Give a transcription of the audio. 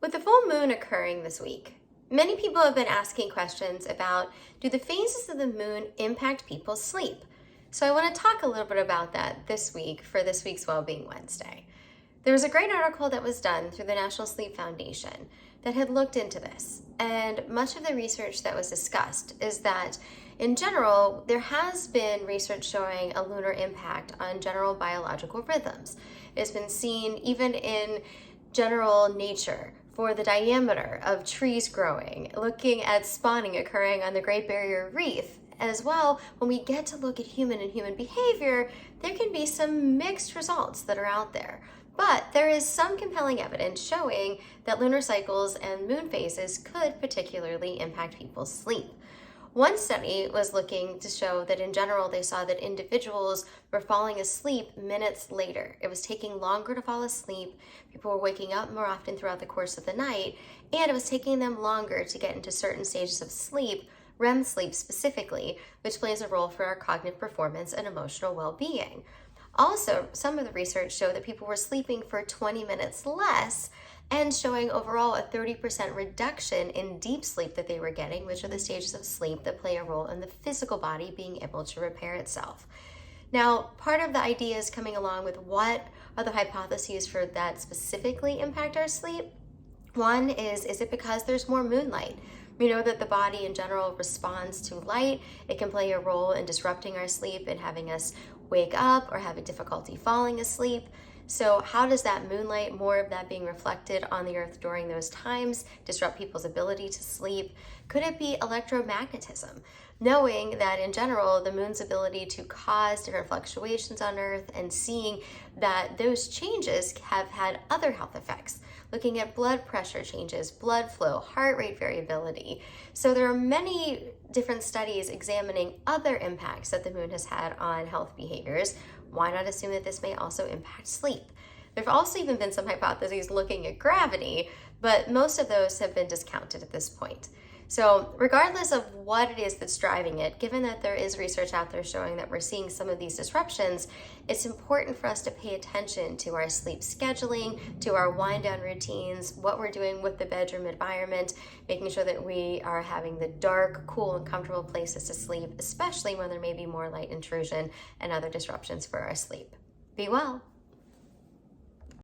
With the full moon occurring this week, many people have been asking questions about, do the phases of the moon impact people's sleep? So I want to talk a little bit about that this week for this week's Wellbeing Wednesday. There was a great article that was done through the National Sleep Foundation that had looked into this. And much of the research that was discussed is that in general, there has been research showing a lunar impact on general biological rhythms. It's been seen even in general nature for the diameter of trees growing, looking at spawning occurring on the Great Barrier Reef. As well, when we get to look at human and human behavior, there can be some mixed results that are out there. But there is some compelling evidence showing that lunar cycles and moon phases could particularly impact people's sleep. One study was looking to show that in general, they saw that individuals were falling asleep minutes later. It was taking longer to fall asleep. People were waking up more often throughout the course of the night, and it was taking them longer to get into certain stages of sleep, REM sleep specifically, which plays a role for our cognitive performance and emotional well-being. Also, some of the research showed that people were sleeping for 20 minutes less and showing overall a 30% reduction in deep sleep that they were getting, which are the stages of sleep that play a role in the physical body being able to repair itself. Now, part of the idea is coming along with what are the hypotheses for that specifically impact our sleep. One is it because there's more moonlight? We know that the body in general responds to light. It can play a role in disrupting our sleep and having us wake up or having difficulty falling asleep. So how does that moonlight, more of that being reflected on the earth during those times, disrupt people's ability to sleep? Could it be electromagnetism? Knowing that in general, the moon's ability to cause different fluctuations on earth and seeing that those changes have had other health effects. Looking at blood pressure changes, blood flow, heart rate variability. So there are many different studies examining other impacts that the moon has had on health behaviors. Why not assume that this may also impact sleep? There have also even been some hypotheses looking at gravity, but most of those have been discounted at this point. So regardless of what it is that's driving it, given that there is research out there showing that we're seeing some of these disruptions, it's important for us to pay attention to our sleep scheduling, to our wind down routines, what we're doing with the bedroom environment, making sure that we are having the dark, cool, and comfortable places to sleep, especially when there may be more light intrusion and other disruptions for our sleep. Be well.